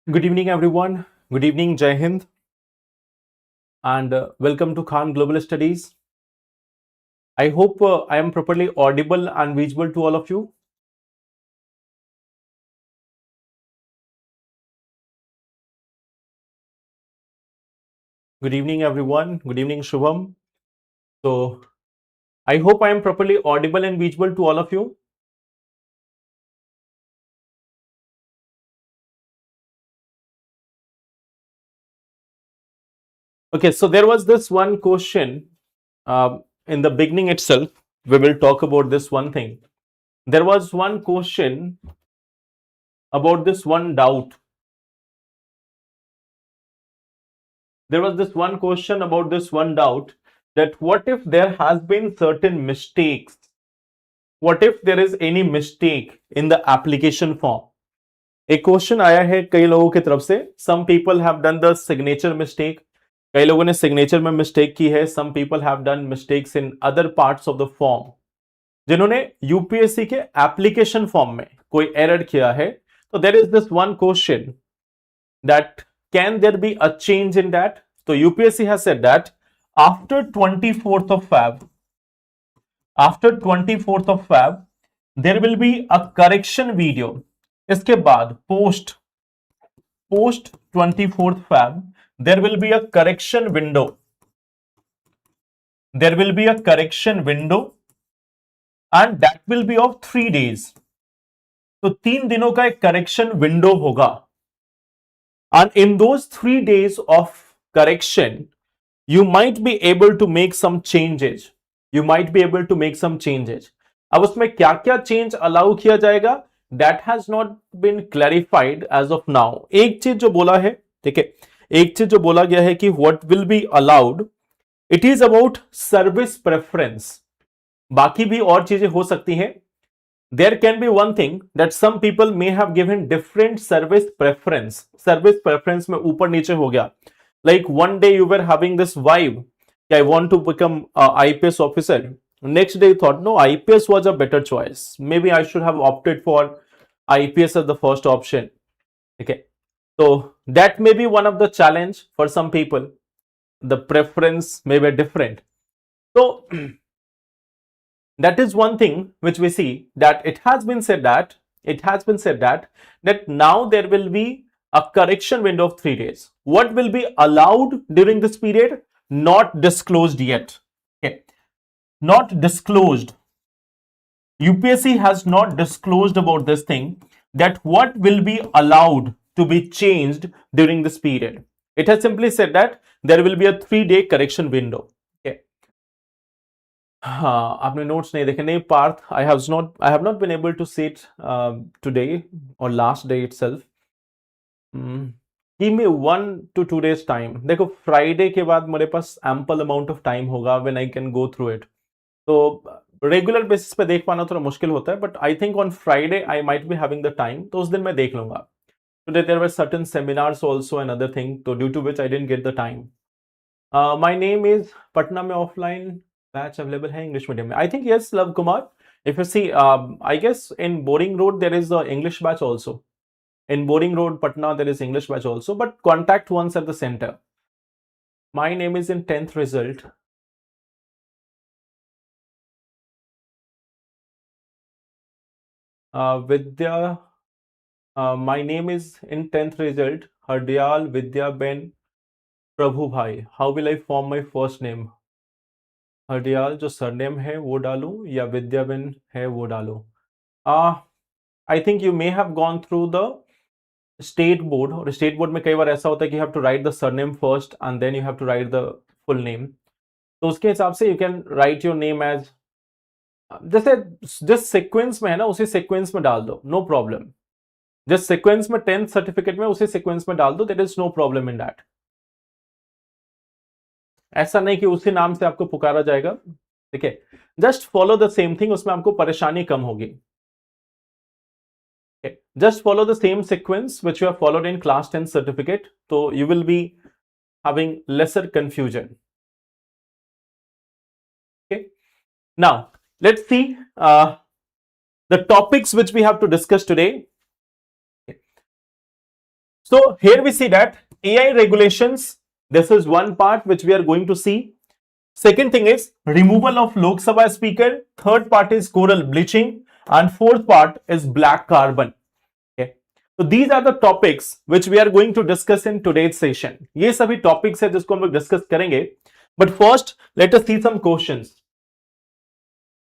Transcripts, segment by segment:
Good evening, everyone. Good evening, Jai Hind, and welcome to Khan Global Studies. I hope I am properly audible and visible to all of you. Good evening, everyone. Good evening, Shubham. So, I hope I am properly audible and visible to all of you. Okay, so there was this one question in the beginning itself. We will talk about this one thing. There was one question about this one doubt. There was this one question about this one doubt that what if there has been certain mistakes, what if there is any mistake in the application form. एक question आया है कई लोगों की तरफ से. Some people have done the signature mistake. कई लोगों ने सिग्नेचर में मिस्टेक की है. Some people have done mistakes in other parts of the form. जिन्होंने यूपीएससी के एप्लीकेशन फॉर्म में कोई एरर किया है, तो there is this one question that can there be a change in that. So UPSC has said that after 24th of Feb there will be a correction video. इसके बाद post 24th Feb there will be a correction window. And that will be of 3 days. तो 3 दिनों का एक correction window होगा. And in those 3 days of correction, you might be able to make some changes. अब उसमें क्या क्या change allow किया जाएगा, that has not been clarified as of now. एक चीज जो बोला है, ठीक है, एक चीज जो बोला गया है कि what will be allowed, it is about service preference. बाकी भी और चीजें हो सकती हैं. There can be one thing that some people may have given different service preference. Service preference में ऊपर नीचे हो गया. Like one day you were having this vibe, I want to become a IPS officer. Next day you thought, no, IPS was a better choice. Maybe I should have opted for IPS as the first option. Okay. So that may be one of the challenge for some people. The preference may be different. So that is one thing which we see, that it has been said that now there will be a correction window of 3 days. What will be allowed during this period? Not disclosed yet. Okay. Not disclosed. UPSC has not disclosed about this thing, that what will be allowed to be changed during this period. It has simply said that there will be a 3-day correction window. हाँ, आपने notes नहीं देखे. नहीं Parth, I have not been able to see it today और last day itself. Give me 1 to 2 days time. देखो Friday के बाद मेरे पास एम्पल अमाउंट ऑफ टाइम होगा when I can go through it. तो रेगुलर बेसिस पे देख पाना थोड़ा मुश्किल होता है, but I think on Friday I might be having the time, तो उस दिन मैं देख लूंगा. Today there were certain seminars also and other thing, तो due to which I didn't get the time. My name is Patna में offline batch available है English medium में. I think yes Luv Kumar. If you see, I guess in Boring Road there is the English batch also. In Boring Road, Patna, there is English batch also. But contact once at the center. My name is in 10th result. Vidya. My name is in 10th result. Hardyal Vidya Ben Prabhu Bhai. How will I form my first name? हरडियाल जो surname है वो डालूं या विद्याबेन है वो डालूं? I think you may have gone through the state board, और state board में कई बार ऐसा होता है कि you have to write the surname first and then you have to write the full name. तो उसके हिसाब से you can write your name as, जैसे जिस सीक्वेंस में है ना उसी सीक्वेंस में डाल दो, नो प्रॉब्लम. जिस सीक्वेंस में 10th सर्टिफिकेट में उसी सीक्वेंस में डाल दो, there is no problem in that. ऐसा नहीं कि उसी नाम से आपको पुकारा जाएगा. ठीक है, just follow the same thing, उसमें आपको परेशानी कम होगी. Just follow the same sequence which you have followed in class 10 certificate, तो you will be having lesser confusion. Okay, now let's see the topics which we have to discuss today. So here we see that AI regulations, this is one part which we are going to see. Second thing is removal of Lok Sabha speaker. Third part is coral bleaching, and fourth part is black carbon. Okay. So these are the topics which we are going to discuss in today's session. ये सभी topics है जिसको हम लोग discuss करेंगे. But first let us see some questions.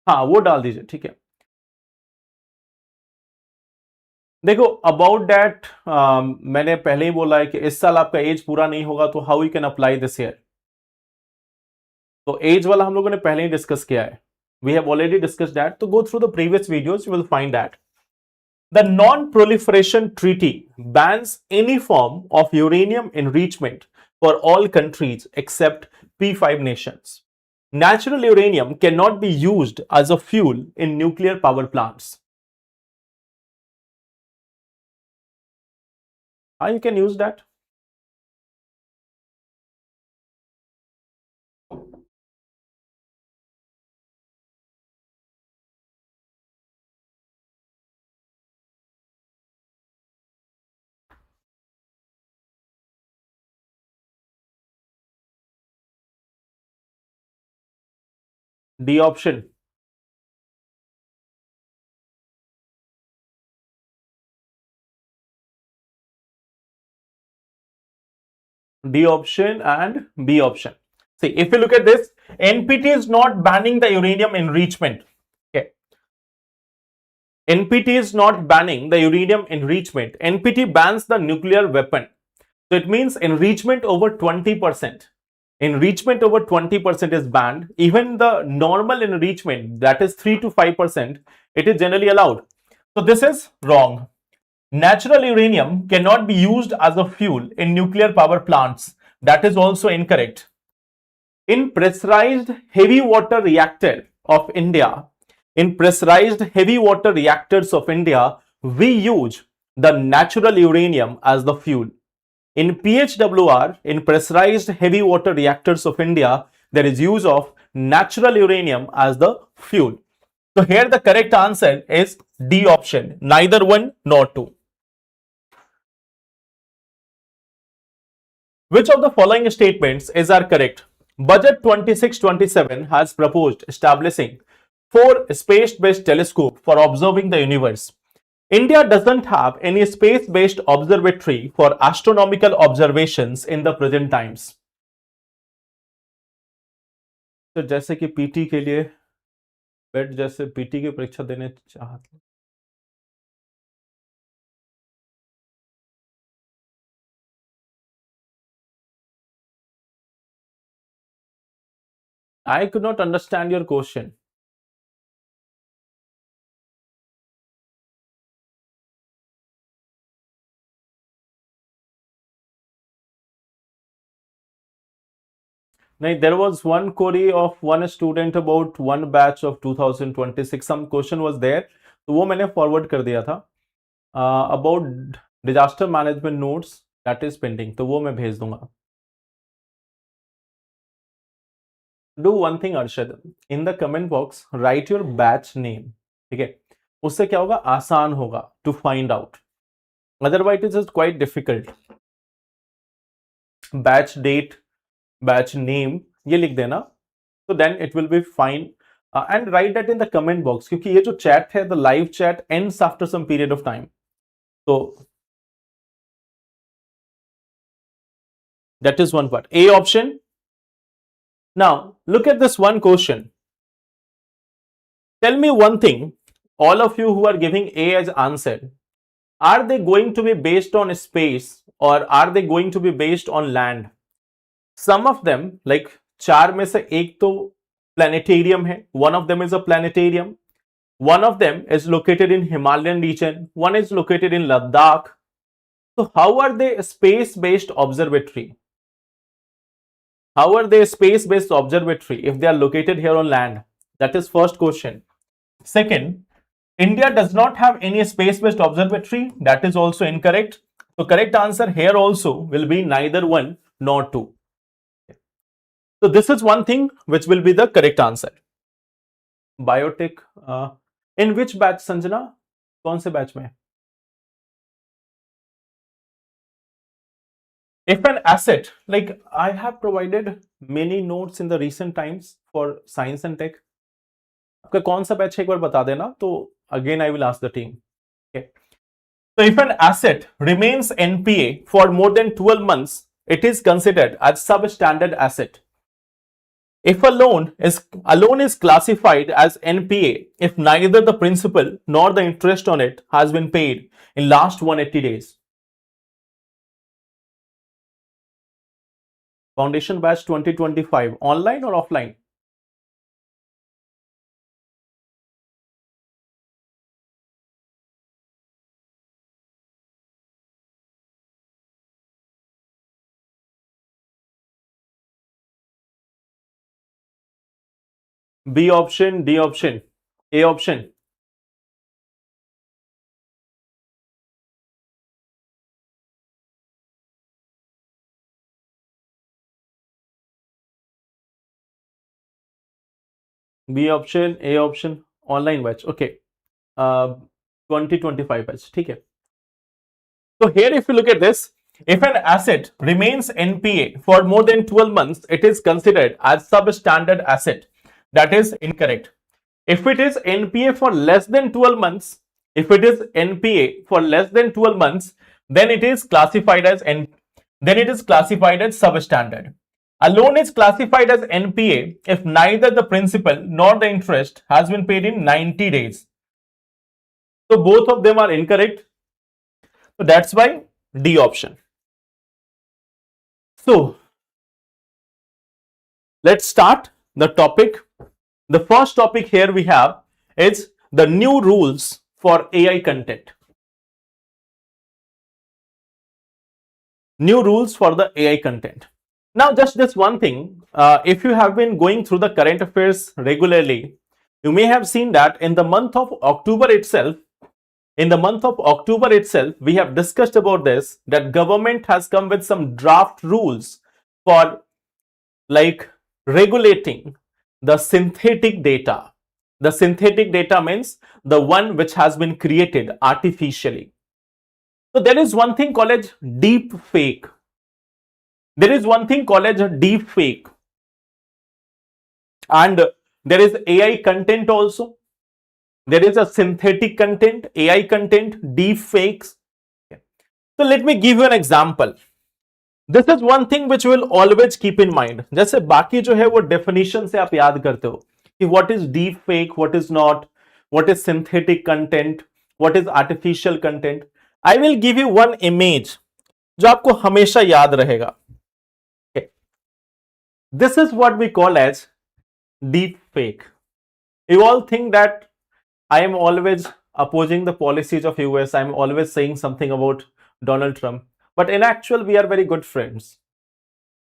हाँ वो डाल दीजिए, ठीक है. देखो अबाउट दैट मैंने पहले ही बोला है कि इस साल आपका एज पूरा नहीं होगा तो how you can apply this year. तो एज वाला हम लोगों ने पहले ही डिस्कस किया है. We have already discuss that. तो go through the previous videos, you will find that the non proliferation treaty bans any form of uranium enrichment for all countries except P5 nations. Natural uranium cannot be used as a fuel in nuclear power plants. How you can use that? D option. D option and B option. See, if you look at this, NPT is not banning the uranium enrichment. Okay. NPT is not banning the uranium enrichment. NPT bans the nuclear weapon. So it means enrichment over 20%. Enrichment over 20% is banned. Even the normal enrichment, that is 3 to 5%, it is generally allowed. So this is wrong. Natural uranium cannot be used as a fuel in nuclear power plants. That is also incorrect. In pressurized heavy water reactor of India, in pressurized heavy water reactors of India, we use the natural uranium as the fuel. In PHWR, in pressurized heavy water reactors of India, there is use of natural uranium as the fuel. So here the correct answer is D option, neither one nor two. Which of the following statements is are correct? Budget 26-27 has proposed establishing 4 space-based telescopes for observing the universe. India doesn't have any space-based observatory for astronomical observations in the present times. तो जैसे कि PT के लिए बेट जैसे PT की परीक्षा देने चाहते, I could not understand your question. There was one query of one student about one batch of 2026. Some question was there, तो वो मैंने forward कर दिया था. About disaster management notes, that is pending, तो वो मैं भेज दूंगा. Do one thing, Arshad. In the comment box, write your batch name. ठीक है, उससे क्या होगा, आसान होगा to find out. Otherwise, it is quite difficult. Batch date, batch name, ये लिख देना. So then it will be fine. And write that in the comment box. क्योंकि ये जो chat है, the live chat ends after some period of time. So that is one part. A option. Now look at this one question. Tell me one thing. All of you who are giving A as answer, are they going to be based on space or are they going to be based on land? Some of them, like चार में से एक तो planetarium है. One of them is a planetarium. One of them is located in Himalayan region. One is located in Ladakh. So how are they space-based observatory? How are they space-based observatory if they are located here on land? That is first question. Second, India does not have any space-based observatory. That is also incorrect. So correct answer here also will be neither one nor two. So this is one thing which will be the correct answer. Biotech, in which batch, Sanjana? कौन से batch में? If an asset, like I have provided many notes in the recent times for science and tech, आपका कौन सा batch है एक बार बता देना, तो again I will ask the team. Okay. So if an asset remains NPA for more than 12 months, it is considered as substandard asset. If a loan is classified as NPA if neither the principal nor the interest on it has been paid in last 180 days. Foundation batch 2025, online or offline? B option, D option, A option. B option, A option, online batch. Okay. 2025 batch. ठीक है. So here if you look at this, if an asset remains NPA for more than 12 months, it is considered as substandard asset. That is incorrect. If it is NPA for less than 12 months, if it is NPA for less than 12 months, then it is classified as substandard. A loan is classified as NPA if neither the principal nor the interest has been paid in 90 days. So both of them are incorrect. So that's why D option. So let's start the topic. The first topic here we have is the new rules for AI content. New rules for the AI content. Now, just this one thing, if you have been going through the current affairs regularly, you may have seen that in the month of October itself, we have discussed about this, that government has come with some draft rules for like regulating the synthetic data. The synthetic data means the one which has been created artificially. So there is one thing called as deep fake. And there is AI content also. There is a synthetic content, AI content, deep fakes. So let me give you an example. This is one thing which you will always keep in mind. जैसे बाकी जो है वो definition से आप याद करते हो कि what is deep fake, what is not, what is synthetic content, what is artificial content. I will give you one image जो आपको हमेशा याद रहेगा. Okay. This is what we call as deep fake. You all think that I am always opposing the policies of US. I am always saying something about Donald Trump. But in actual, we are very good friends.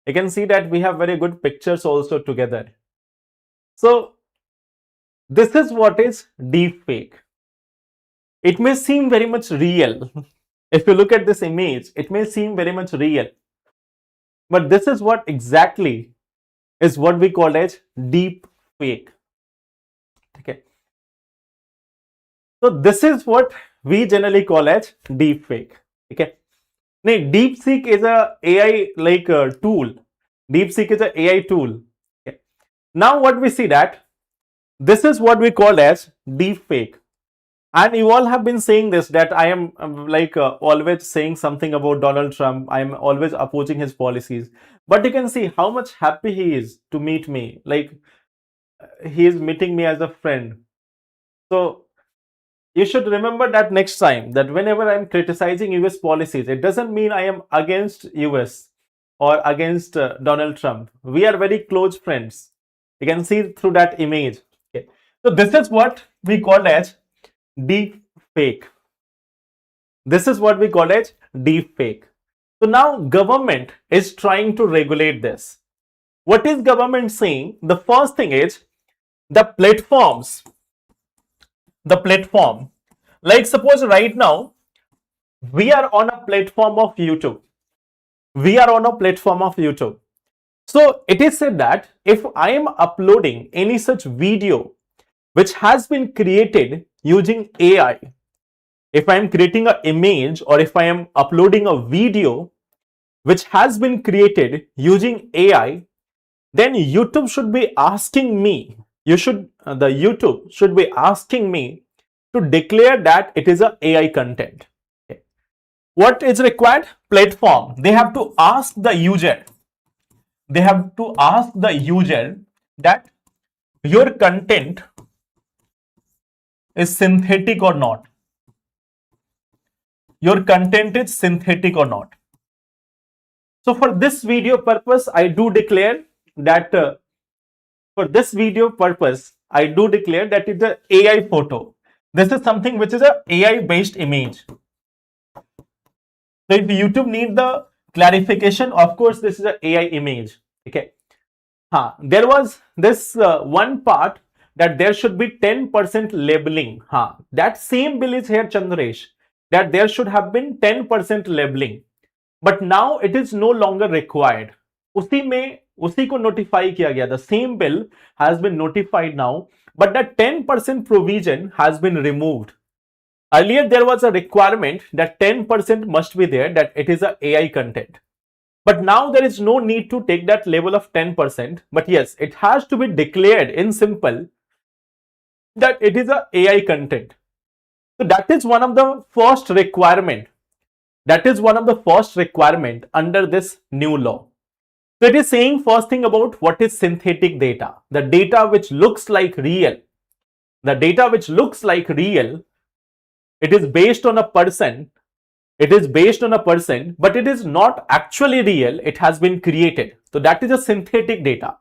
You can see that we have very good pictures also together. So this is what is deep fake. It may seem very much real. If you look at this image, it may seem very much real. But this is what exactly is what we call as deep fake. Okay. So this is what we generally call as deep fake. Okay. Now, DeepSeek is a AI like a tool. DeepSeek is a AI tool. Okay. Now what we see that this is what we call as deep fake. And you all have been saying this, that I am always saying something about Donald Trump. I am always opposing his policies. But you can see how much happy he is to meet me. Like he is meeting me as a friend. So you should remember that next time, that whenever I'm criticizing US policies, it doesn't mean I am against US or against Donald Trump. We are very close friends. You can see through that image. Okay. So this is what we call as deep fake. This is what we call as deep fake. So now government is trying to regulate this. What is government saying? The first thing is the platform, like suppose right now we are on a platform of YouTube. So it is said that if I am uploading any such video which has been created using AI, if I am creating an image or if I am uploading a video which has been created using AI, then YouTube should be asking me, the YouTube should be asking me to declare that it is a AI content. Okay. What is required? Platform. They have to ask the user. They have to ask the user that your content is synthetic or not. Your content is synthetic or not. So for this video purpose, I do declare that it's an AI photo. This is something which is a AI based image. So if YouTube need the clarification, of course, this is an AI image. Okay. There was this one part that there should be 10% labeling. That same bill is here, Chandresh, that there should have been 10% labeling. But now it is no longer required. उसी को notify किया गया. The same bill has been notified now, but the 10% provision has been removed. Earlier, there was a requirement that 10% must be there, that it is a AI content. But now there is no need to take that level of 10%. But yes, it has to be declared in simple that it is a AI content. So that is one of the first requirement. That is one of the first requirement under this new law. So it is saying first thing about what is synthetic data. The data which looks like real. The data which looks like real, it is based on a person. It is based on a person, but it is not actually real. It has been created. So that is a synthetic data.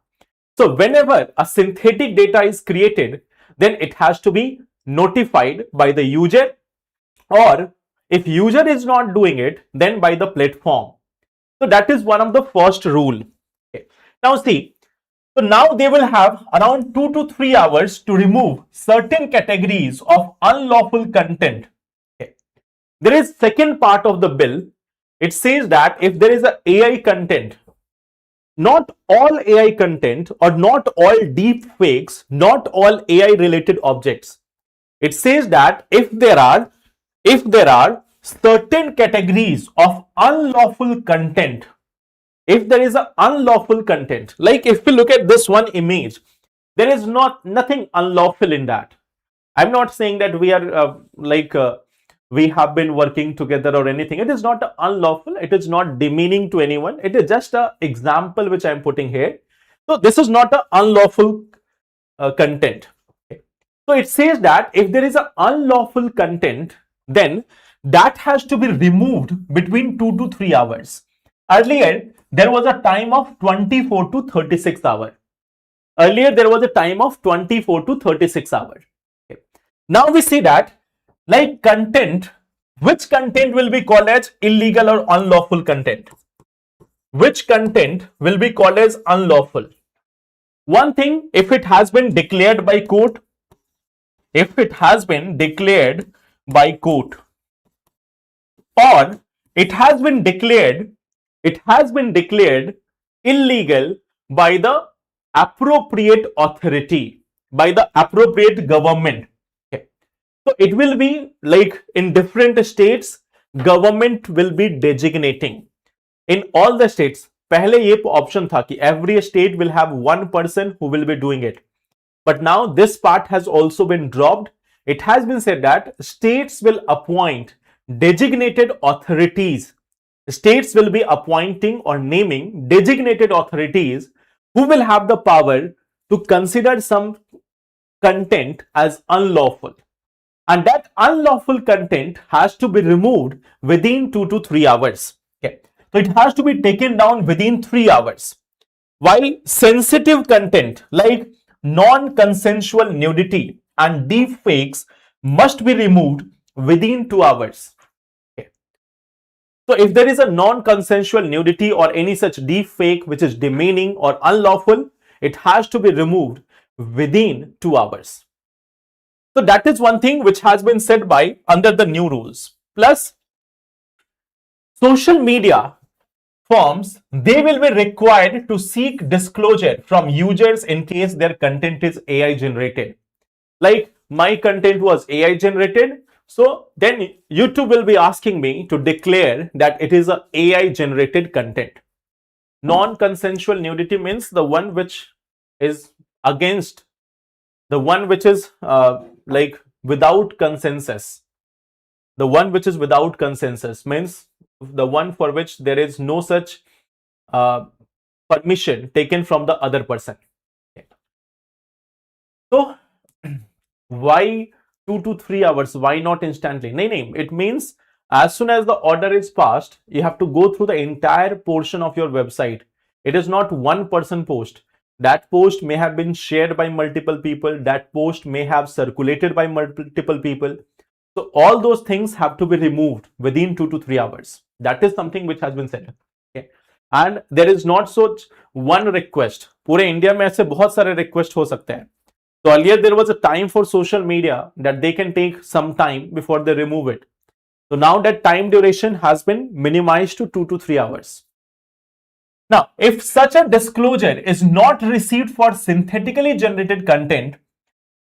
So whenever a synthetic data is created, then it has to be notified by the user, or if user is not doing it, then by the platform. So that is one of the first rule. Okay. Now see, so now they will have around 2 to 3 hours to remove certain categories of unlawful content. Okay. There is second part of the bill. It says that if there is a AI content, not all AI content or not all deep fakes, not all AI related objects. It says that if there are certain categories of unlawful content, if there is an unlawful content, like if we look at this one image, there is nothing unlawful in that. I'm not saying that we are we have been working together or anything. It is not unlawful. It is not demeaning to anyone. It is just an example which I'm putting here. So this is not an unlawful content. Okay. So it says that if there is an unlawful content, then that has to be removed between 2 to 3 hours. Earlier, there was a time of 24 to 36 hours. Earlier, there was a time of 24 to 36 hours. Okay. Now we see that, like content, which content will be called as illegal or unlawful content? Which content will be called as unlawful? One thing, if it has been declared by court, if it has been declared by court, or it has been declared illegal by the appropriate authority, by the appropriate government. Okay. So it will be like in different states, government will be designating. In all the states, पहले ये option था कि every state will have one person who will be doing it. But now this part has also been dropped. It has been said that states will appoint designated authorities. States will be appointing or naming designated authorities who will have the power to consider some content as unlawful. And that unlawful content has to be removed within 2 to 3 hours. Okay. So it has to be taken down within 3 hours. While sensitive content like non-consensual nudity and deep fakes must be removed within 2 hours. Okay. So if there is a non-consensual nudity or any such deep fake which is demeaning or unlawful, it has to be removed within 2 hours. So that is one thing which has been said by under the new rules. Plus, social media firms, they will be required to seek disclosure from users in case their content is AI generated. Like my content was AI generated, So then YouTube will be asking me to declare that it is a AI generated content. Non-consensual nudity means the one which is against, the one which is like without consensus. The one which is without consensus means the one for which there is no such uh, permission taken from the other person. So why 2 to 3 hours? Why not instantly? No, it means as soon as the order is passed, you have to go through the entire portion of your website. It is not one person post. That post may have been shared by multiple people. That post may have circulated by multiple people. So all those things have to be removed within 2 to 3 hours. That is something which has been said. Okay. And there is not such one request. पूरे India में ऐसे बहुत सारे request हो सकते हैं. So earlier there was a time for social media that they can take some time before they remove it. So now that time duration has been minimized to 2 to 3 hours. Now, if such a disclosure is not received for synthetically generated content,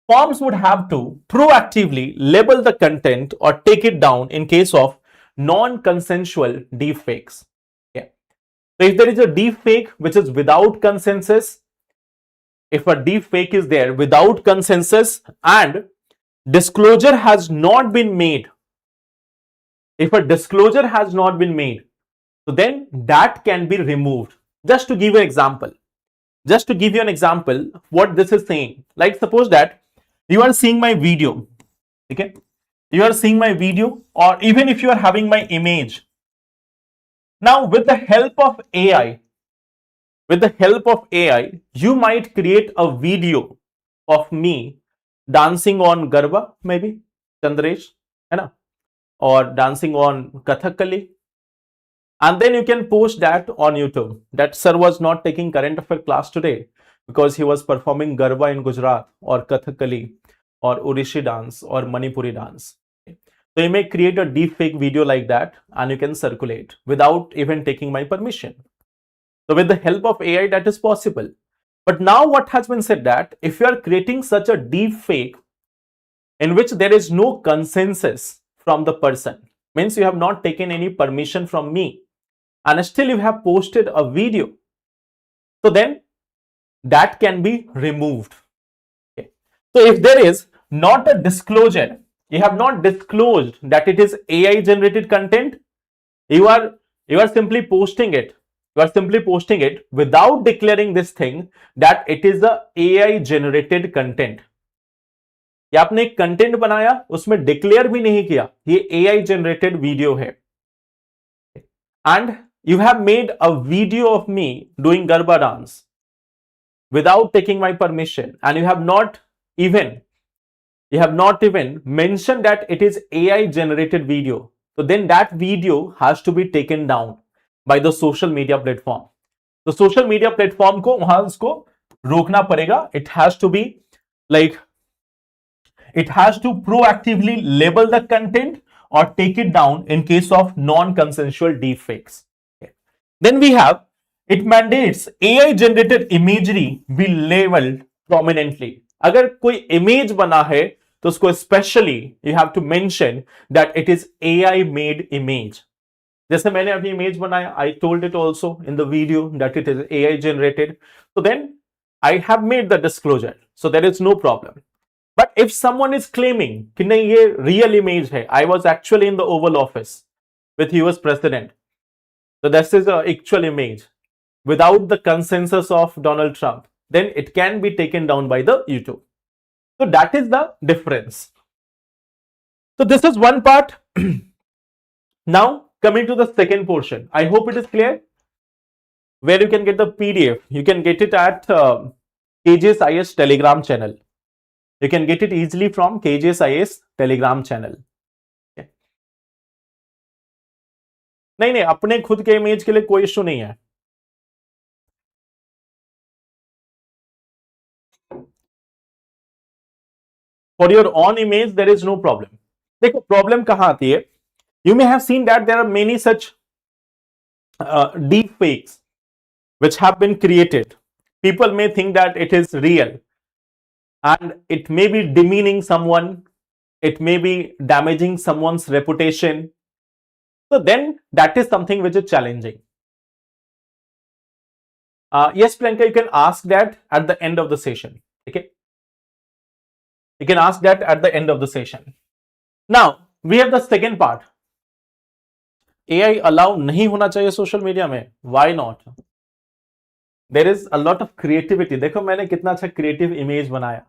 firms would have to proactively label the content or take it down in case of non-consensual deepfakes. Okay. So if there is a deepfake which is without consensus, if a deepfake is there without consensus and disclosure has not been made, if a disclosure has not been made, so then that can be removed. Just to give you an example, what this is saying, like suppose that you are seeing my video, okay? You are seeing my video, or even if you are having my image. Now, with the help of AI, you might create a video of me dancing on Garba, maybe, Chandresh, है ना? Or dancing on Kathakali. And then you can post that on YouTube. That sir was not taking current affair class today because he was performing Garba in Gujarat or Kathakali or Orishi dance or Manipuri dance. So you may create a deep fake video like that and you can circulate without even taking my permission. So with the help of AI, that is possible. But now what has been said that if you are creating such a deep fake in which there is no consensus from the person, means you have not taken any permission from me, and still you have posted a video, so then that can be removed. Okay. So if there is not a disclosure, you have not disclosed that it is AI generated content, you are simply posting it. You are simply posting it without declaring this thing that it is a AI generated content. या आपने एक content बनाया, उसमें declare भी नहीं किया ये AI generated video है, and you have made a video of me doing Garba dance without taking my permission, and you have not even mentioned that it is AI generated video. So then that video has to be taken down by the social media platform. तो social media platform को वहां उसको रोकना पड़ेगा. It has to be like, it has to proactively label the content or take it down in case of non-consensual deepfakes. Okay. Then we have, it mandates AI generated imagery be labeled prominently. अगर कोई image बना है तो उसको specially you have to mention that it is AI made image. जैसे मैंने अभी image बनाया, I told it also in the video that it is AI generated. So then I have made the disclosure. So there is no problem. But if someone is claiming कि नहीं ये real image है, I was actually in the Oval Office with US President. So this is an actual image without the consensus of Donald Trump, then it can be taken down by the YouTube. So that is the difference. So this is one part. Now coming to the second portion, I hope it is clear. Where you can get the PDF, you can get it at KJSIS Telegram channel. You can get it easily from KJSIS Telegram channel. Okay. नहीं, अपने खुद के image के लिए कोई issue नहीं है. For your own image, there is no problem. देखो प्रॉब्लम कहां आती है. You may have seen that there are many such deep fakes which have been created. People may think that it is real and it may be demeaning someone it may be damaging someone's reputation. So then that is something which is challenging. Yes, Priyanka, you can ask that at the end of the session. Okay, you can ask that at the end of the session. Now we have the second part. AI allow नहीं होना चाहिए social media में. Why not? There is a lot of creativity. देखो मैंने कितना अच्छा creative image बनाया.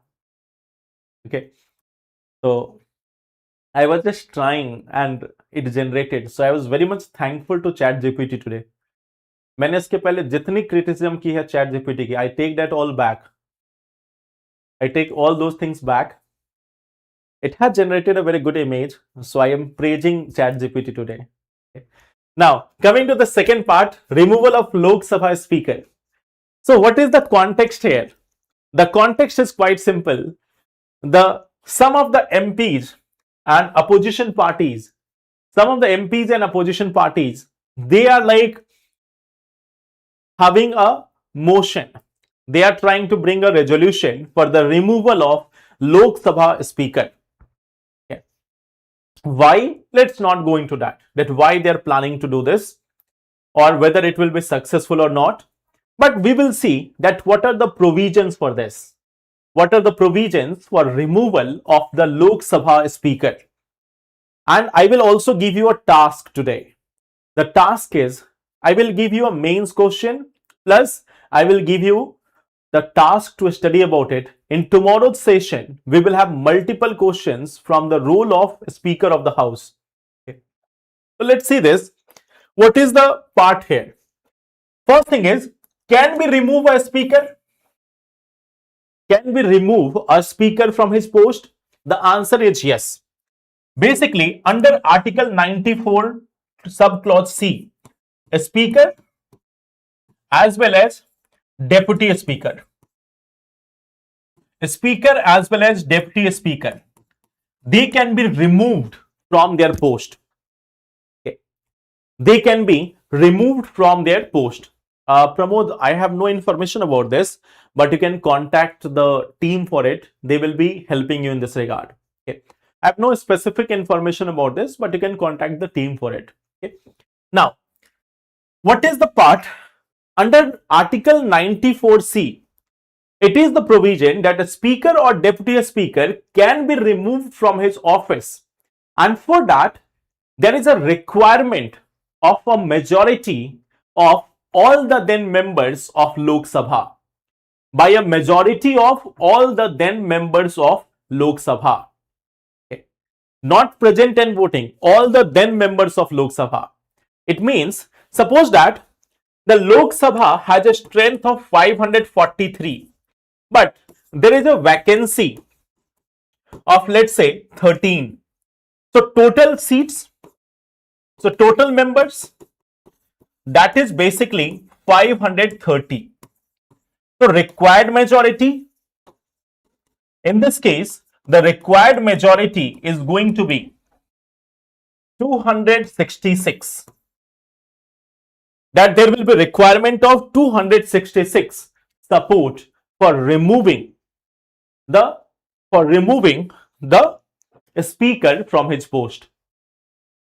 Okay, so I was just trying and it generated. So I was very much thankful to ChatGPT today. मैंने इसके पहले जितनी criticism की है ChatGPT की, I take that all back. I take all those things back. It has generated a very good image. So I am praising ChatGPT today. Okay. Now, coming to the second part, removal of Lok Sabha speaker. So what is the context here? The context is quite simple. Some of the MPs and opposition parties, they are like having a motion. They are trying to bring a resolution for the removal of Lok Sabha speaker. Okay. Why? Let's not go into that why they are planning to do this or whether it will be successful or not. But we will see that what are the provisions for this. What are the provisions for removal of the Lok Sabha speaker? And I will also give you a task today. The task is, I will give you a mains question plus I will give you the task to study about it. In tomorrow's session, we will have multiple questions from the role of Speaker of the House. Okay. So let's see this. What is the part here? First thing is, can we remove a speaker? Can we remove a speaker from his post? The answer is yes. Basically, under Article 94, subclause C, a speaker as well as deputy speaker. A speaker as well as deputy speaker, they can be removed from their post. Okay. They can be removed from their post. Pramod, I have no information about this, but you can contact the team for it. They will be helping you in this regard. Okay. I have no specific information about this, but you can contact the team for it. Okay. Now, what is the part under Article 94C? It is the provision that a speaker or deputy speaker can be removed from his office. And for that, there is a requirement of a majority of all the then members of Lok Sabha. By a majority of all the then members of Lok Sabha. Okay. Not present and voting, all the then members of Lok Sabha. It means, suppose that the Lok Sabha has a strength of 543. But there is a vacancy of, let's say, 13. So total seats, so total members, that is basically 530. So required majority, in this case, the required majority is going to be 266. That there will be requirement of 266 support for removing the speaker from his post.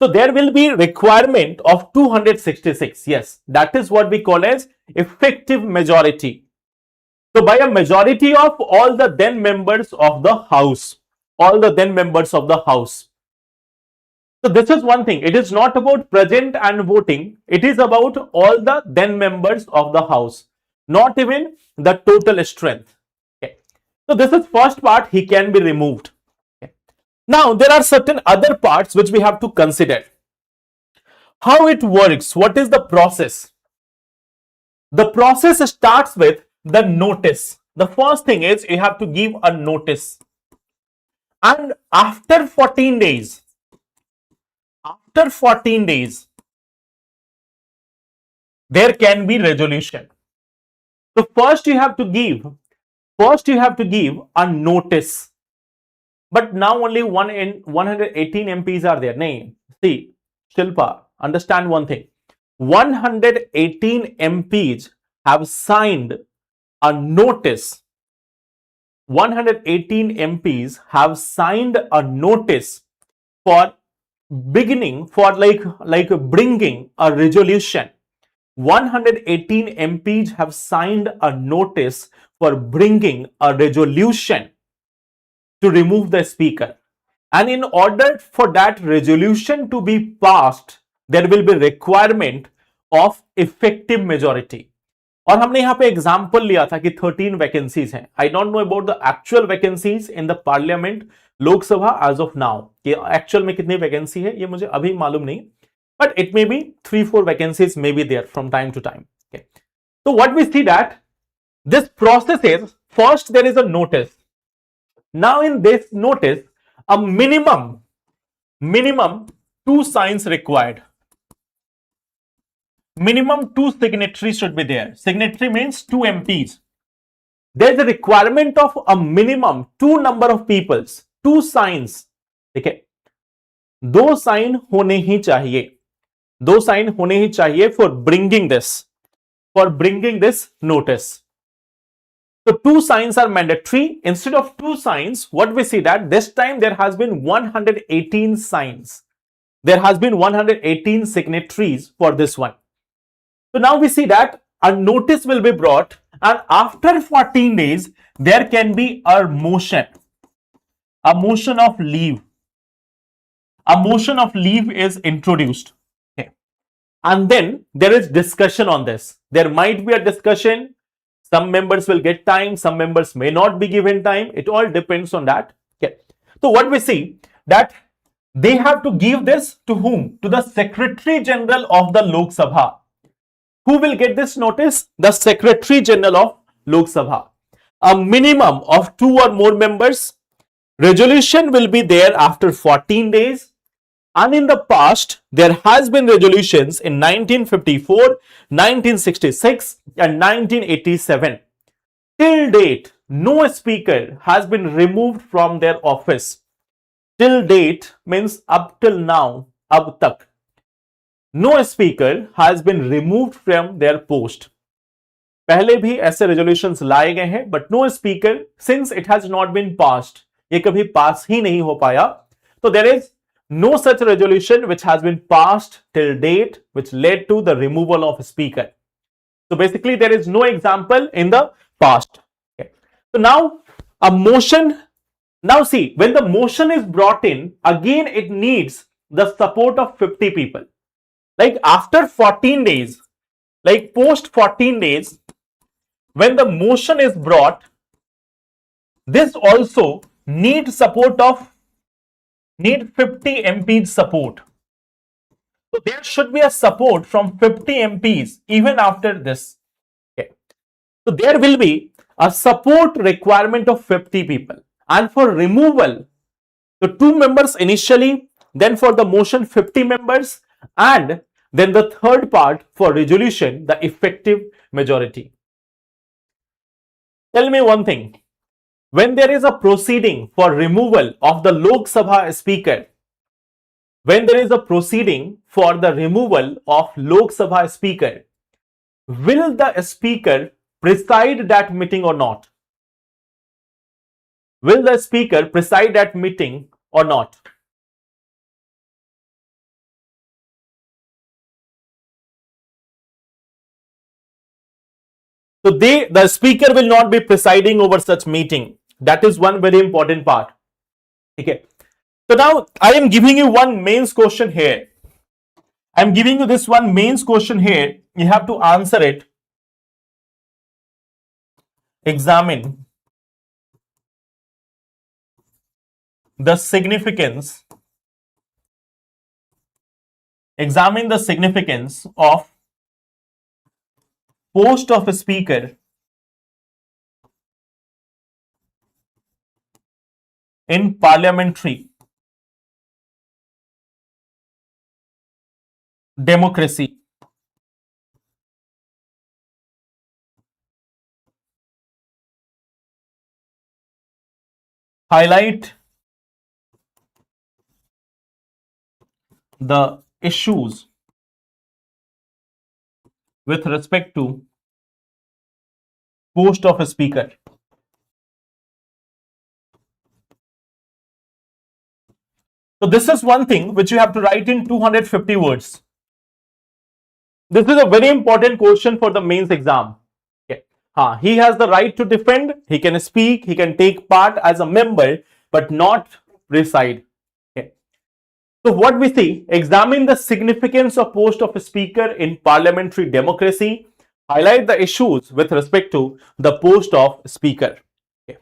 So there will be requirement of 266. Yes, that is what we call as effective majority. So by a majority of all the then members of the house, So this is one thing. It is not about present and voting. It is about all the then members of the house, not even the total strength. Okay. So this is first part, he can be removed. Okay. Now there are certain other parts which we have to consider. How it works, what is the process? The process starts with the notice. The first thing is you have to give a notice. And after 14 days, there can be resolution. So first you have to give a notice. But now only 118 MPs are there. Nahin. See, Shilpa, understand one thing. 118 MPs have signed a notice 118 MPs have signed a notice for beginning for like bringing a resolution. 118 MPs have signed a notice for bringing a resolution to remove the speaker. And in order for that resolution to be passed, there will be requirement of effective majority. और हमने यहाँ पे example लिया था कि 13 vacancies हैं. I don't know about the actual vacancies in the parliament Lok Sabha as of now कि actual में कितनी वैकेंसी है ये मुझे अभी मालूम नहीं, but it may be 3-4 vacancies may be there from time to time. तो what we see that this process is first there is a notice. Now in this notice a minimum 2 signs required. Minimum 2 signatories should be there. Signatory means 2 MPs. There is a requirement of a minimum 2 number of peoples, 2 signs. ठीक है, 2 sign होने ही चाहिए, 2 sign होने ही चाहिए for bringing this notice. So 2 signs are mandatory. Instead of 2 signs, what we see that this time there has been 118 signs. There has been 118 signatories for this one. So now we see that a notice will be brought, and after 14 days, there can be a motion of leave. A motion of leave is introduced. Okay. And then there is discussion on this. There might be a discussion. Some members will get time, some members may not be given time. It all depends on that. Okay. So what we see that they have to give this to whom? To the Secretary General of the Lok Sabha. Who will get this notice? The Secretary General of Lok Sabha. A minimum of 2 or more members. Resolution will be there after 14 days. And in the past, there has been resolutions in 1954, 1966 and 1987. Till date, no speaker has been removed from their office. Till date means up till now, ab tak. No speaker has been removed from their post. पहले भी ऐसे resolutions लाए गए हैं, but no speaker, since it has not been passed, ये कभी पास ही नहीं हो पाया. So there is no such resolution which has been passed till date which led to the removal of a speaker. So basically there is no example in the past. Okay. So now a motion, now see, when the motion is brought in, again it needs the support of 50 people. Like after 14 days, like post 14 days, when the motion is brought, this also needs support of 50 MPs support. So there should be a support from 50 MPs even after this. Okay. So there will be a support requirement of 50 people. And for removal, the 2 members initially, then for the motion 50 members, and then the third part for resolution, the effective majority. Tell me one thing. When there is a proceeding for removal of the Lok Sabha speaker, when there is a proceeding for the removal of Lok Sabha speaker, will the speaker preside that meeting or not? Will the speaker preside that meeting or not? So the speaker will not be presiding over such meeting. That is one very important part. Okay. So now I am giving you one mains question here. I am giving you this one mains question here. You have to answer it. Examine the significance. Examine the significance of post of a speaker in parliamentary democracy. Highlight the issues with respect to post of a speaker. So this is one thing which you have to write in 250 words. This is a very important question for the mains exam. Okay. He has the right to defend, he can speak, he can take part as a member, but not preside. Okay. So what we see, examine the significance of post of a speaker in parliamentary democracy, highlight the issues with respect to the post of speaker. Okay.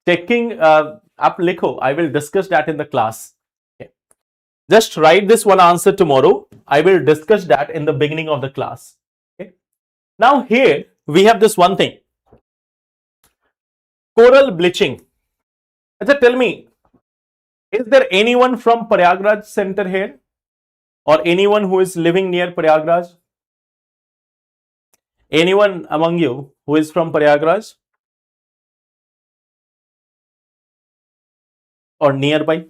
Checking up likho, I will discuss that in the class. Okay. Just write this one answer tomorrow. I will discuss that in the beginning of the class. Okay. Now here we have this one thing. Coral bleaching. Tell me, is there anyone from Prayagraj center here? Or anyone who is living near Prayagraj? Anyone among you who is from Prayagraj? Or nearby?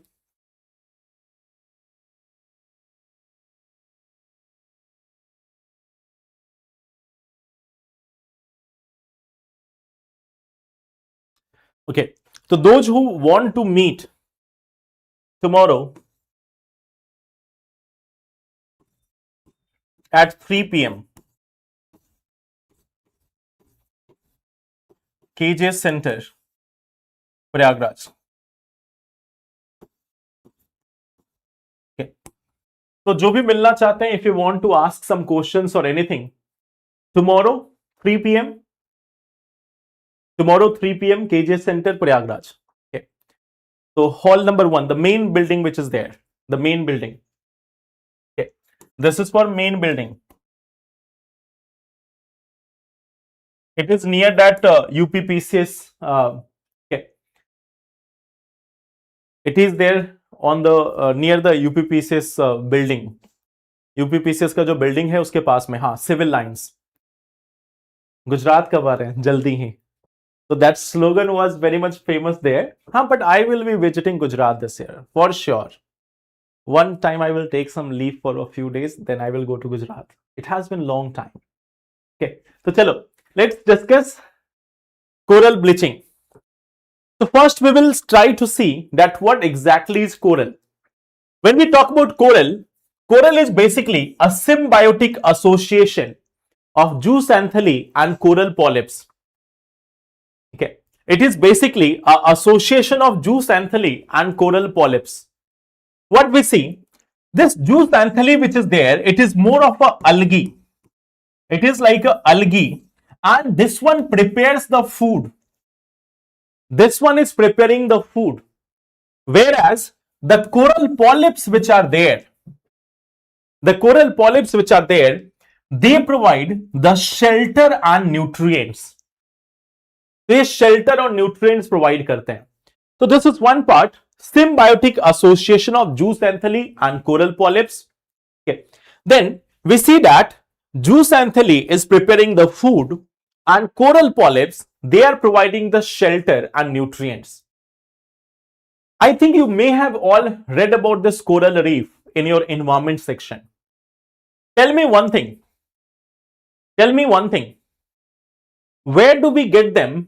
Okay, so those who want to meet tomorrow at 3 p.m. KJ Center, Prayagraj. Okay. So जो भी मिलना चाहते हैं, if you want to ask some questions or anything, tomorrow 3 p.m. Tomorrow 3 p.m. KJ Center, Prayagraj. Okay. So hall number 1, the main building which is there, the main building. Okay. This is for main building. It is near that UPPCS. Okay. It is there on the near the UPPCS building. UPPCS का जो building है उसके पास में, हाँ, civil lines. Gujarat कब आ रहे हैं? जल्दी ही. So that slogan was very much famous there. But I will be visiting Gujarat this year for sure. One time I will take some leave for a few days, then I will go to Gujarat. It has been long time. Okay, so chalo, let's discuss coral bleaching. So first we will try to see that what exactly is coral. When we talk about coral, coral is basically a symbiotic association of zooxanthellae and coral polyps. Okay, it is basically an association of zooxanthellae and coral polyps. What we see, this zooxanthellae which is there, it is more of a algae. It is like a algae, and this one prepares the food. This one is preparing the food. Whereas the coral polyps which are there, they provide the shelter and nutrients. They shelter और nutrients provide करते हैं. So this is one part, symbiotic association of zooxanthellae and coral polyps. Okay. Then we see that zooxanthellae is preparing the food and coral polyps, they are providing the shelter and nutrients. I think you may have all read about this coral reef in your environment section. Tell me one thing. Where do we get them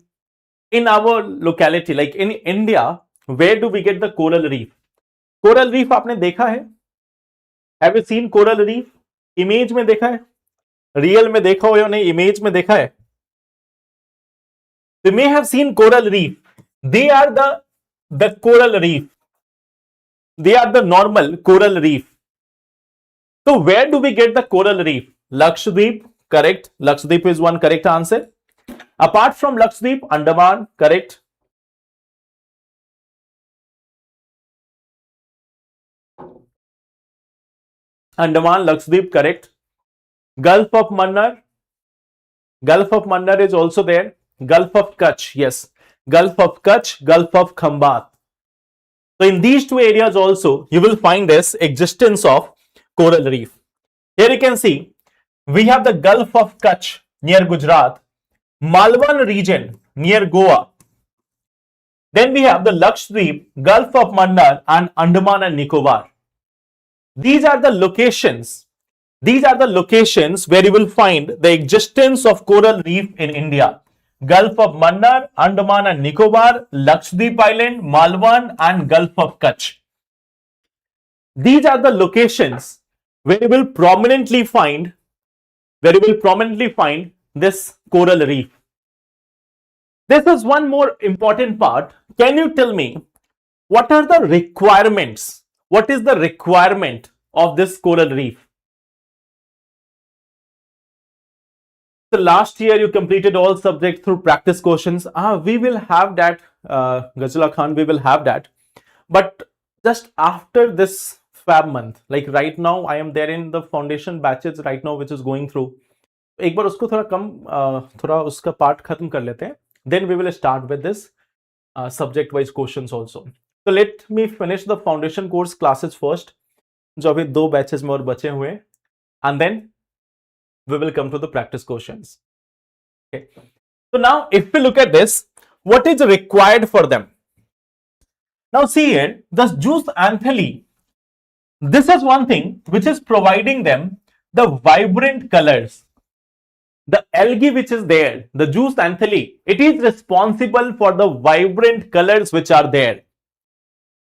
in our locality, like in India? Where do we get the coral reef? Coral reef आपने देखा है? Have you seen coral reef? Image में देखा है? Real में देखा हो या नहीं? Image में देखा है? You may have seen coral reef. They are the coral reef. They are the normal coral reef. So where do we get the coral reef? Lakshadweep, correct. Lakshadweep is one correct answer. Apart from Lakshadweep, Andaman, correct. Andaman, Lakshadweep, correct. Gulf of Mannar is also there. Gulf of Kutch, yes. Gulf of Kutch, Gulf of Khambat. So in these two areas also, you will find this existence of coral reef. Here you can see, we have the Gulf of Kutch near Gujarat, Malwan region near Goa. Then we have the Lakshadweep, Gulf of Mannar and Andaman and Nicobar. These are the locations where you will find the existence of coral reef in India. Gulf of Mannar, Andaman and Nicobar, Lakshadweep Island, Malwan and Gulf of Kutch. These are the locations where you will prominently find this coral reef. This is one more important part. Can you tell me what are the requirements? What is the requirement of this coral reef? So last year you completed all subjects through practice questions. We will have that, Ghazala Khan, we will have that. But just after this Fab month, like right now, I am there in the foundation batches right now, which is going through. एक बार उसको थोड़ा कम थोड़ा उसका part खत्म कर लेते हैं. Then we will start with this subject-wise questions also. So let me finish the foundation course classes first, जो अभी 2 batches में और बचे हुए हैं, and then we will come to the practice questions. Okay. So now, if we look at this, what is required for them? Now see here, the juice anthely. This is one thing which is providing them the vibrant colors. The algae which is there, the juice anthely, it is responsible for the vibrant colors which are there.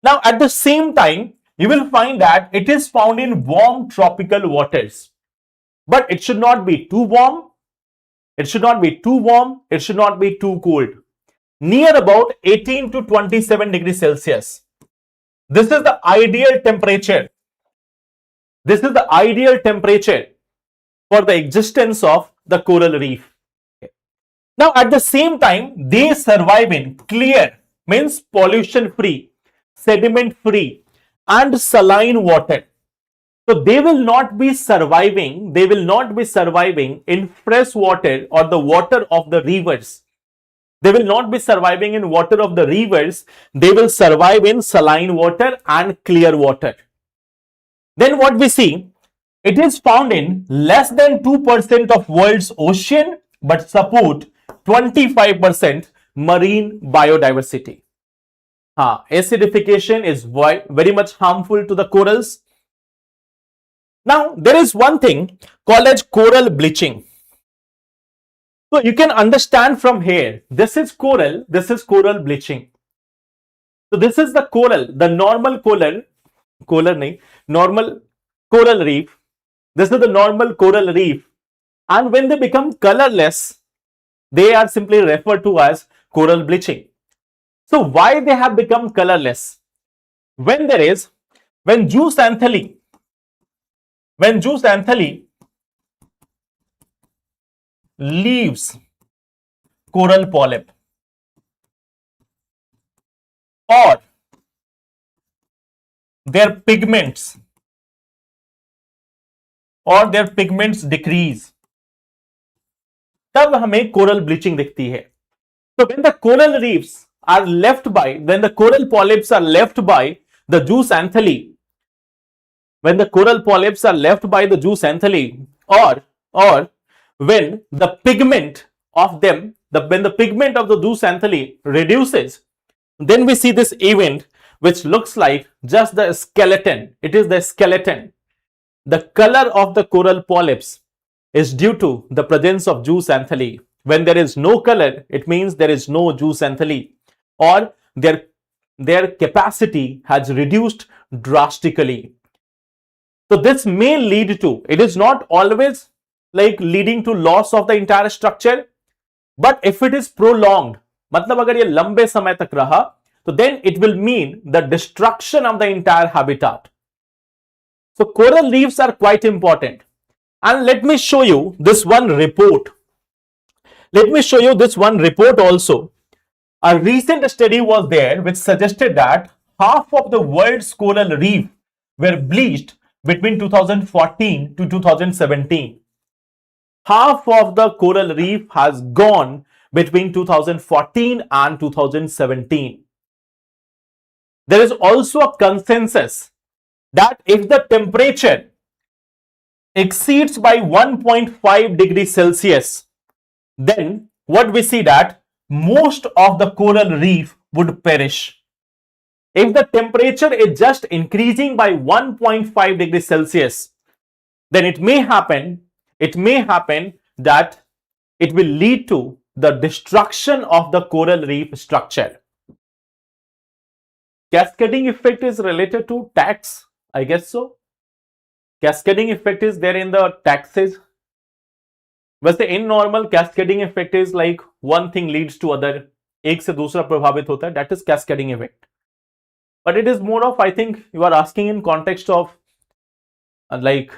Now at the same time, you will find that it is found in warm tropical waters. But it should not be too warm, it should not be too warm, it should not be too cold. Near about 18 to 27 degrees Celsius. This is the ideal temperature. This is the ideal temperature for the existence of the coral reef. Okay. Now at the same time, they survive in clear, means pollution free, sediment free and saline water. So they will not be surviving in fresh water or the water of the rivers. They will not be surviving in water of the rivers. They will survive in saline water and clear water. Then what we see, it is found in less than 2% of world's ocean, but support 25% marine biodiversity. Acidification is very much harmful to the corals. Now, there is one thing called as coral bleaching. So you can understand from here, this is coral bleaching. So this is the coral, the normal normal coral reef. This is the normal coral reef. And when they become colorless, they are simply referred to as coral bleaching. So why they have become colorless? When juice anthely leaves coral polyp or their pigments decrease, तब हमें coral bleaching दिखती है. So when the coral reefs are left by, when the coral polyps are left by the juice anthely, or when the pigment of them, when the pigment of the juice anthely reduces, then we see this event which looks like just the skeleton. It is the skeleton. The color of the coral polyps is due to the presence of juice anthely. When there is no color, it means there is no juice anthely, or their capacity has reduced drastically. So this may lead to, it is not always like leading to loss of the entire structure, but if it is prolonged, मतलब अगर ये लंबे समय तक रहा, तो then it will mean the destruction of the entire habitat. So coral reefs are quite important. And let me show you this one report. Also. A recent study was there which suggested that half of the world's coral reef were bleached between 2014 to 2017. Half of the coral reef has gone between 2014 and 2017. There is also a consensus that if the temperature exceeds by 1.5 degrees Celsius, then what we see that most of the coral reef would perish. If the temperature is just increasing by 1.5 degrees Celsius, then it may happen that it will lead to the destruction of the coral reef structure. Cascading effect is related to tax, I guess so. Cascading effect is there in the taxes. वैसे in normal cascading effect is like one thing leads to other, एक से दूसरा प्रभावित होता है, that is cascading effect. But it is more of, I think you are asking in context of like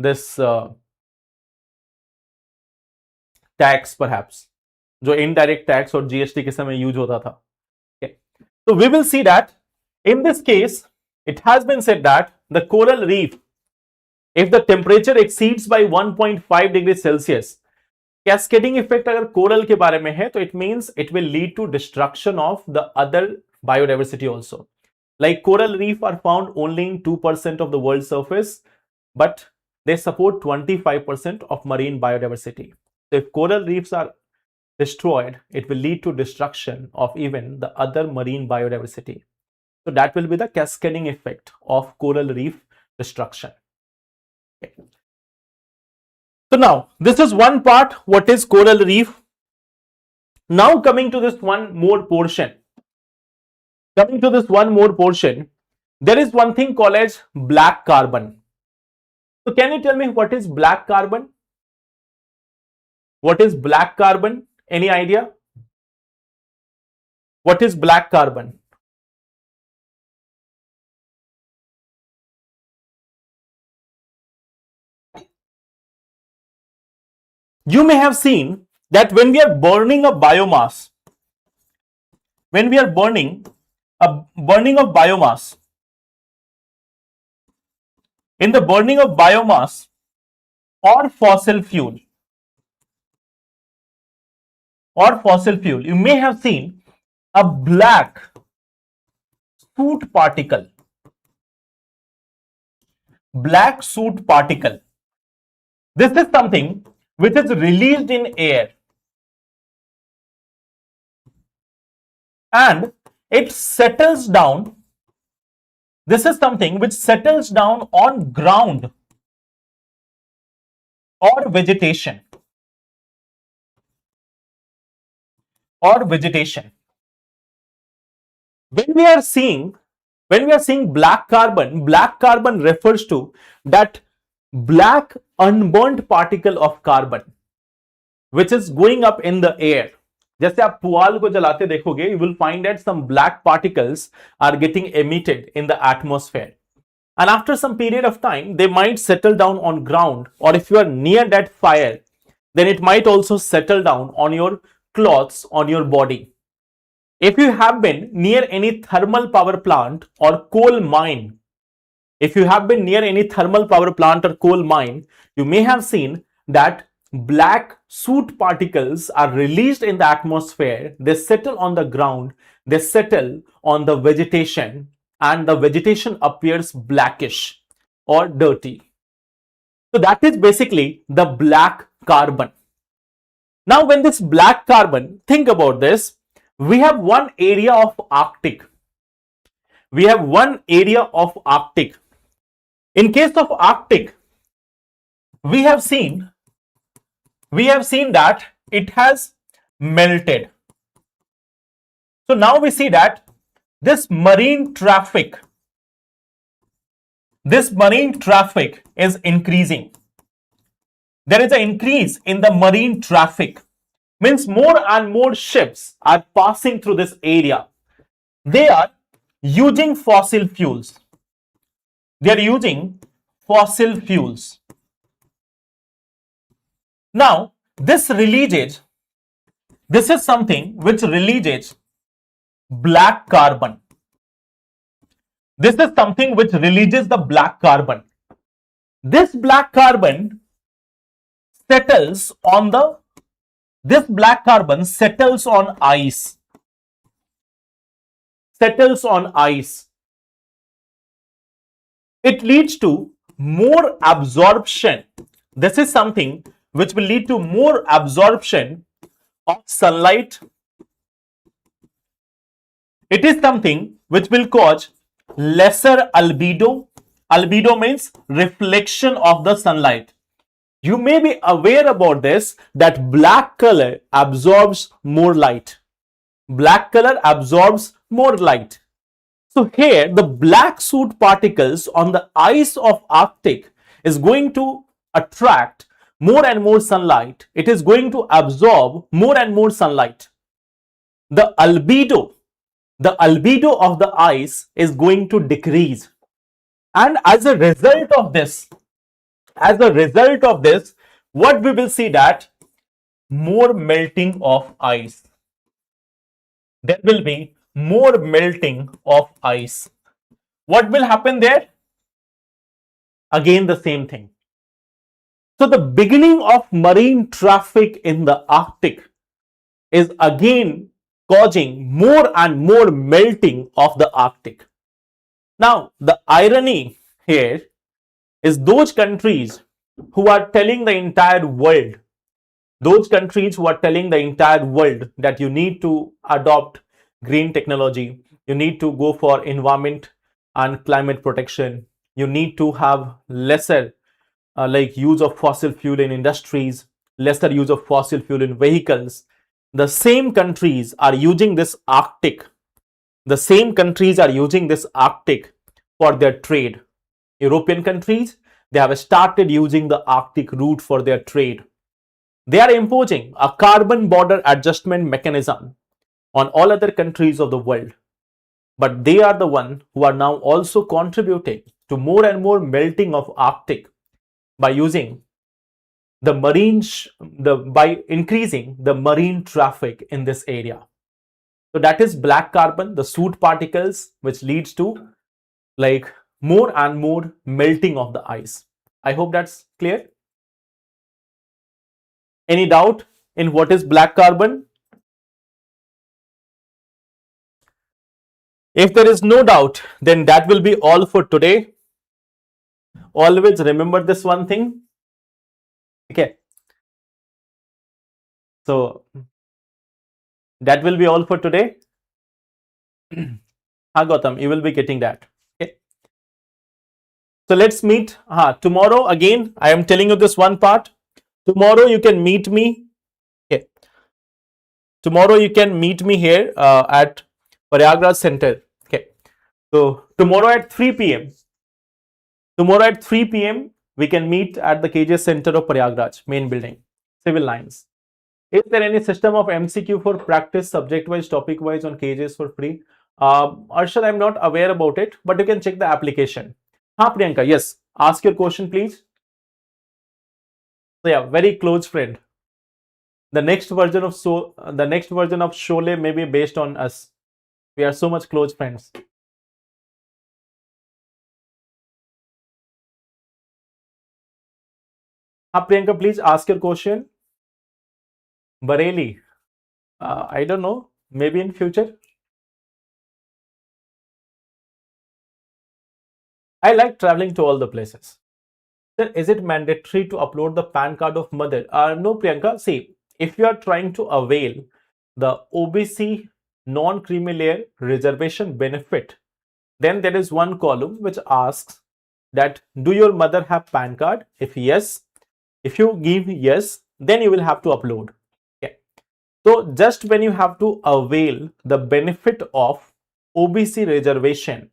this tax perhaps, जो indirect tax और GST के समय यूज होता था. So we will see that in this case it has been said that the coral reef, if the temperature exceeds by 1.5 degrees Celsius, cascading effect अगर coral के बारे में है तो it means it will lead to destruction of the other biodiversity also. Like coral reef are found only in 2% of the world's surface, but they support 25% of marine biodiversity. So if coral reefs are destroyed, it will lead to destruction of even the other marine biodiversity. So that will be the cascading effect of coral reef destruction. Okay. So now this is one part, what is coral reef. Now coming to this one more portion, there is one thing called as black carbon. So can you tell me what is black carbon? What is black carbon? Any idea? What is black carbon? You may have seen that when we are burning a biomass, in the burning of biomass or fossil fuel, you may have seen a black soot particle. This is something which is released in air and it settles down. This is something which settles down on ground or vegetation. When we are seeing black carbon refers to that black unburnt particle of carbon which is going up in the air. जैसे आप पुआल को जलाते देखोगे, you will find that some black particles are getting emitted in the atmosphere, and after some period of time they might settle down on ground, or if you are near that fire then it might also settle down on your clothes, on your body. If you have been near any thermal power plant or coal mine, you may have seen that black soot particles are released in the atmosphere. They settle on the ground, they settle on the vegetation, and the vegetation appears blackish or dirty. So that is basically the black carbon. Now when this black carbon, think about this, we have one area of Arctic. In case of Arctic, we have seen that it has melted. So now we see that this marine traffic is increasing. There is an increase in the marine traffic. Means more and more ships are passing through this area. They are using fossil fuels. Now, this is something which releases black carbon. This is something which releases the black carbon. This black carbon settles on ice. It leads to more absorption. This is something which will lead to more absorption of sunlight. It is something which will cause lesser albedo. Albedo means reflection of the sunlight. You may be aware about this, that black color absorbs more light. Black color absorbs more light. So here the black soot particles on the ice of Arctic is going to attract more and more sunlight. It is going to absorb more and more sunlight. The albedo of the ice is going to decrease. And as a result of this, what we will see, that more melting of ice. There will be more melting of ice. What will happen there? Again, the same thing. So the beginning of marine traffic in the Arctic is again causing more and more melting of the Arctic. Now, the irony here is those countries who are telling the entire world, that you need to adopt green technology, you need to go for environment and climate protection, you need to have lesser use of fossil fuel in industries, lesser use of fossil fuel in vehicles. The same countries are using this Arctic. For their trade. European countries, they have started using the Arctic route for their trade. They are imposing a carbon border adjustment mechanism on all other countries of the world. But they are the one who are now also contributing to more and more melting of Arctic by using by increasing the marine traffic in this area. So that is black carbon, the soot particles, which leads to more and more melting of the ice. I hope that's clear. Any doubt in what is black carbon? If there is no doubt, then that will be all for today. Always remember this one thing. Okay. So that will be all for today. Gautam, you will be getting that. Okay. So let's meet tomorrow. Again, I am telling you this one part. Tomorrow you can meet me. Okay. Tomorrow you can meet me here at Prayagraj Center. Okay. So tomorrow at 3 p.m. We can meet at the KJ Center of Prayagraj, main building, civil lines. Is there any system of MCQ for practice subject-wise, topic-wise on KJs for free? Arshad, I'm not aware about it, but you can check the application. Priyanka, yes. Ask your question, please. So yeah, very close friend. The next version of Sholay may be based on us. We are so much close friends. Priyanka, please ask your question. Bareilly, I don't know, maybe in future. I like traveling to all the places. Then is it mandatory to upload the PAN card of mother? No, Priyanka. See, if you are trying to avail the OBC non-creamy layer reservation benefit, then there is one column which asks that do your mother have PAN card? If yes, if you give yes, then you will have to upload. Okay. So just when you have to avail the benefit of OBC reservation,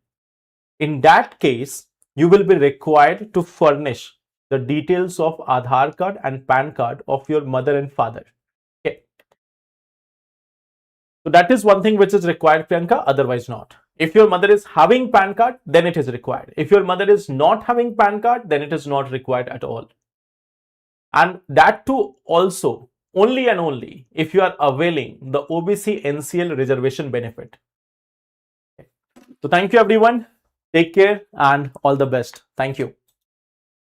in that case, you will be required to furnish the details of Aadhaar card and PAN card of your mother and father. Okay. So that is one thing which is required, Priyanka, otherwise not. If your mother is having PAN card, then it is required. If your mother is not having PAN card, then it is not required at all. And that too also only and only if you are availing the OBC NCL reservation benefit. Okay. So thank you everyone. Take care and all the best. Thank you.